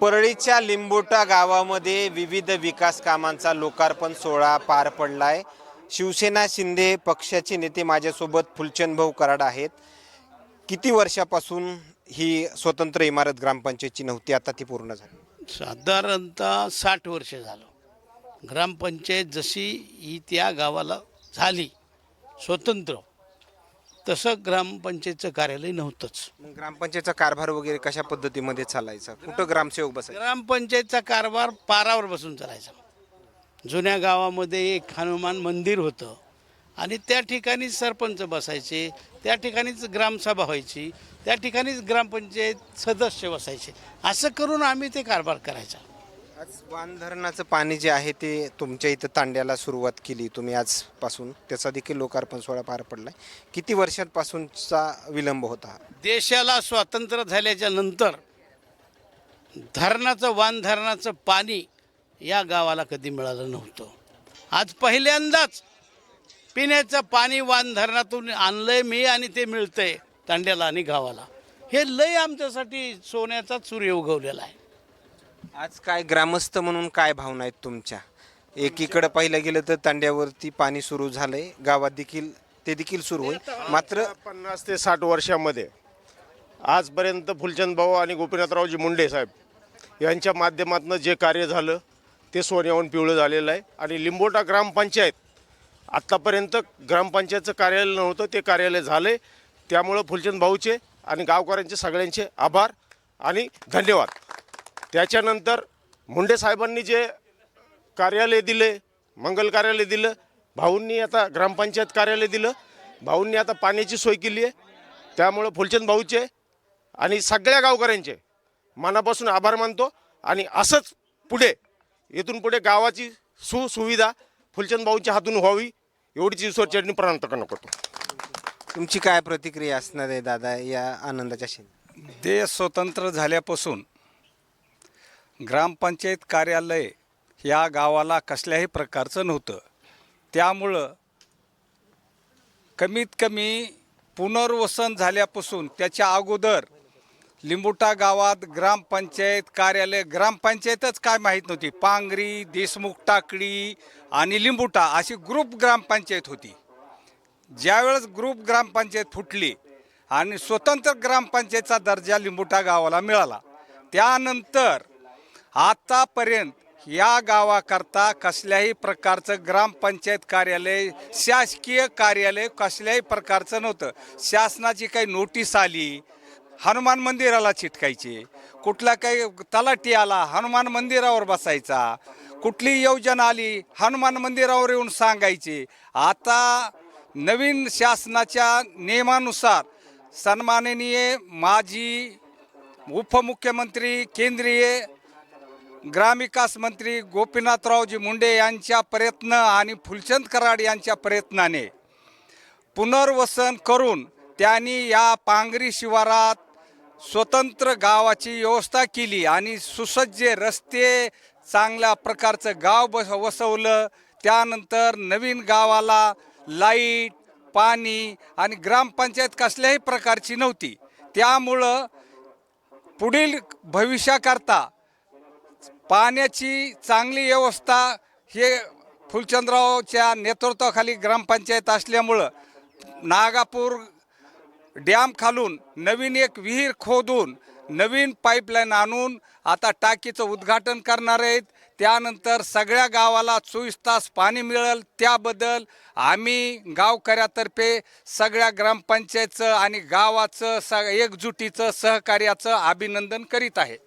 परळीच्या लिंबोटा गावामध्ये विविध विकास कामांचा लोकार्पण सोहळा पार पडलाय। शिवसेना शिंदे पक्षाचे नेते माझ्यासोबत फुलचंद भाऊ कराड आहेत। किती वर्षापासून ही स्वतंत्र इमारत ग्रामपंचायतची नव्हती, आता ती पूर्ण झाली? साधारणतः 60 वर्ष झालं। ग्रामपंचायत जशी ही त्या गावाला झाली स्वतंत्र, तसं ग्रामपंचायतचं कार्यालय नव्हतंच। मग ग्रामपंचायतचा कारभार वगैरे कशा पद्धतीमध्ये चालायचा? कुठं ग्रामसेवक बसायचे? ग्रामपंचायतचा कारभार पारावर बसून चालायचा। जुन्या गावामध्ये एक हनुमान मंदिर होतं आणि त्या ठिकाणी सरपंच बसायचे, त्या ठिकाणीच ग्रामसभा व्हायची, त्या ठिकाणीच ग्रामपंचायत सदस्य बसायचे। असं करून आम्ही ते कारभार करायचा। आज वान धरणाचं पाणी जे आहे ते तुमच्या इथं तांड्याला सुरुवात केली तुम्ही आजपासून, त्याचा देखील लोकार्पण सोहळा पार पडलाय। किती वर्षांपासूनचा विलंब होता? देशाला स्वातंत्र्य झाल्याच्या नंतर वान धरणाचं पाणी या गावाला कधी मिळालं नव्हतं। आज पहिल्यांदाच पिण्याचं पाणी वान धरणातून आणलंय मी आणि ते मिळतंय तांड्याला आणि गावाला। हे लय आमच्यासाठी सोन्याचा सूर्य उगवलेला आहे। आज काय ग्रामस्थ म्हणून काय भावना आहेत तुमच्या? एकीकडे पाहिलं गेलं तर तांड्यावरती पाणी सुरू झालंय, गावात देखील ते देखील सुरू होईल। मात्र 50 ते 60 वर्षामध्ये आजपर्यंत फुलचंद भाऊ आणि गोपीनाथरावजी मुंडे साहेब यांच्या माध्यमातून जे कार्य झालं ते सोन्याहून पिवळं झालेलं आहे। आणि लिंबोटा ग्रामपंचायत आत्तापर्यंत ग्रामपंचायतचं कार्यालय नव्हतं, ते कार्यालय झाले। त्यामुळं फुलचंद भाऊचे आणि गावकऱ्यांचे सगळ्यांचे आभार आणि धन्यवाद। त्याच्यानंतर मुंडे साहेबांनी जे कार्यालय दिले, मंगल कार्यालय दिलं, भाऊंनी आता ग्रामपंचायत कार्यालय दिलं, भाऊंनी आता पाण्याची सोय केली आहे। त्यामुळं फुलचंद भाऊचे आणि सगळ्या गावकऱ्यांचे मनापासून आभार मानतो। आणि असंच पुढे इथून पुढे गावाची सुविधा फुलचंद भाऊंच्या हातून व्हावी एवढीच ईश्वरचरणी प्रार्थना करतो। तुमची काय प्रतिक्रिया असणार आहे दादा या आनंदाच्या क्षणी? देश स्वतंत्र झाल्यापासून ग्रामपंचायत कार्यालय या गावाला कसल्याही प्रकारचं नव्हतं। त्यामुळं कमीत कमी पुनर्वसन झाल्यापासून त्याच्या अगोदर लिंबोटा गावात ग्रामपंचायत कार्यालय, ग्रामपंचायतच काय माहीत नव्हती। पांगरी, देशमुख टाकळी आणि लिंबोटा अशी ग्रुप ग्रामपंचायत होती। ज्यावेळेस ग्रुप ग्रामपंचायत फुटली आणि स्वतंत्र ग्रामपंचायतचा दर्जा लिंबोटा गावाला मिळाला, त्यानंतर आतापर्यंत या गावाकरता कसल्याही प्रकारचं ग्रामपंचायत कार्यालय, शासकीय कार्यालय कसल्याही प्रकारचं नव्हतं। शासनाची काही नोटीस आली, हनुमान मंदिराला चिटकायचे, कुठला काही तलाठी आला हनुमान मंदिरावर बसायचा, कुठली योजना आली हनुमान मंदिरावर येऊन सांगायचे। आता नवीन शासनाच्या नियमानुसार सन्माननीय माजी उपमुख्यमंत्री, केंद्रीय ग्रामविकास मंत्री गोपीनाथरावजी मुंडे यांच्या प्रयत्न आणि फुलचंद कराड यांच्या प्रयत्नाने पुनर्वसन करून त्यांनी या पांगरी शिवारात स्वतंत्र गावाची व्यवस्था केली आणि सुसज्ज रस्ते, चांगल्या प्रकारचं गाव वसवलं। त्यानंतर नवीन गावाला लाईट, पाणी आणि ग्रामपंचायत कसल्याही प्रकारची नव्हती। त्यामुळं पुढील भविष्याकरता पाण्याची चांगली व्यवस्था हे फुलचंदरावच्या नेतृत्वाखाली ग्रामपंचायत असल्यामुळं नागापूर डॅम खालून नवीन एक विहीर खोदून नवीन पाईपलाईन आणून आता टाकीचं उद्घाटन करणार आहेत। त्यानंतर सगळ्या गावाला 24 तास पाणी मिळेल। त्याबद्दल आम्ही गावकऱ्यातर्फे सगळ्या ग्रामपंचायतचं आणि गावाचं एकजुटीचं सहकार्याचं अभिनंदन करीत आहे।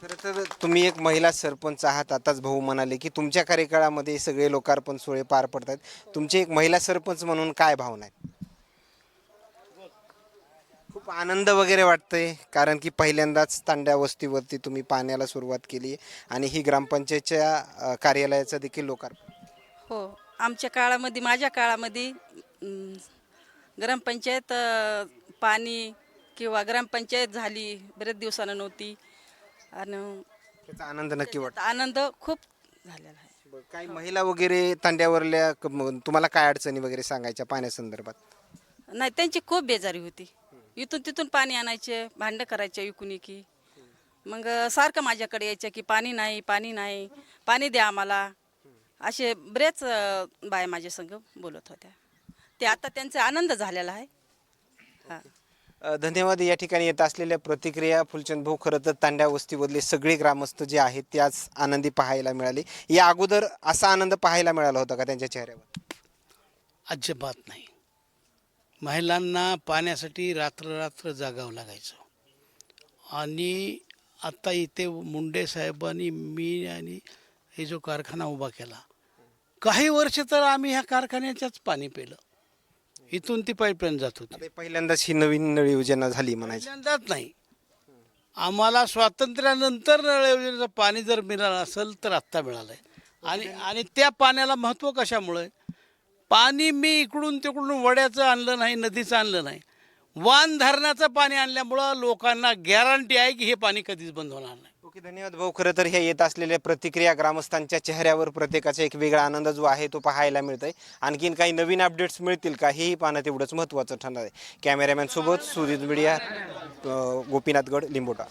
खरं तर तुम्ही एक महिला सरपंच आहात। आताच भाऊ म्हणाले की तुमच्या कार्यकाळामध्ये सगळे लोकार्पण सोहळे पार पडतात। तुमची एक महिला सरपंच म्हणून काय भावना आहेत? खूप आनंद वगैरे वाटतंय, कारण की पहिल्यांदाच तांड्या वस्तीवरती तुम्ही पाण्याला सुरुवात केली आणि ही ग्रामपंचायतच्या कार्यालयाचं देखील लोकार्पण। हो, आमच्या काळामध्ये, माझ्या काळामध्ये ग्रामपंचायत पाणी किंवा ग्रामपंचायत झाली बरेच दिवसानं नव्हती आणि त्याचा आनंद नक्की वाटतो। आनंद खूप झालेला आहे। काही महिला वगैरे तांड्यावरल्या तुम्हाला काय अडचणी वगैरे सांगायच्या पाण्यासंदर्भात? नाही, त्यांची खूप बेजारी होती। इथून तिथून पाणी आणायचे, भांडं करायचे इकून एकी मग सारखं माझ्याकडे यायचं की पाणी नाही, पाणी नाही, पाणी द्या आम्हाला. असे बरेच बाया माझ्या संग बोलत होत्या. ते आता त्यांचा आनंद झालेला आहे. हां. धन्यवाद. या ठिकाणी येत असलेल्या प्रतिक्रिया फुलचंद भाऊ, खरं तर तांड्या वस्तीमधले सगळे ग्रामस्थ जे आहेत ते आज आनंदी पाहायला मिळाले. या अगोदर असा आनंद पाहायला मिळाला होता का त्यांच्या चेहऱ्यावर? अजिबात नाही. महिलांना पाण्यासाठी रात्र रात्र जागावं लागायचं. आणि आता इथे मुंडे साहेबांनी मी आणि हे जो कारखाना उभा केला, काही वर्ष तर आम्ही ह्या कारखान्याच्याच पाणी पिलं. इथून ती पाईपलाईन जात होती. आता पहिल्यांदाच ही नवीन नळ योजना झाली म्हणायची. पहिल्यांदाच नाही. आम्हाला स्वातंत्र्यानंतर नळ योजनेचं पाणी जर मिळालं असेल तर आत्ता मिळालं आहे. आणि त्या पाण्याला महत्त्व कशामुळे? पाणी मी इकडून तिकडून वड्याचं आणलं नाही, नदीचं आणलं नाही, वान धरणाचं पाणी आणल्यामुळं लोकांना गॅरंटी आहे की हे पाणी कधीच बंद होणार नाही. ओके, धन्यवाद भाऊ. खरं तर हे येत असलेल्या प्रतिक्रिया ग्रामस्थांच्या चेहऱ्यावर प्रत्येकाचा एक वेगळा आनंद जो आहे तो पाहायला मिळतोय. आणखीन काही नवीन अपडेट्स मिळतील का हेही पाहणं तेवढंच महत्त्वाचं ठरणार आहे. कॅमेरामॅन सोबत सुजित मीडिया, गोपीनाथगड, लिंबोटा.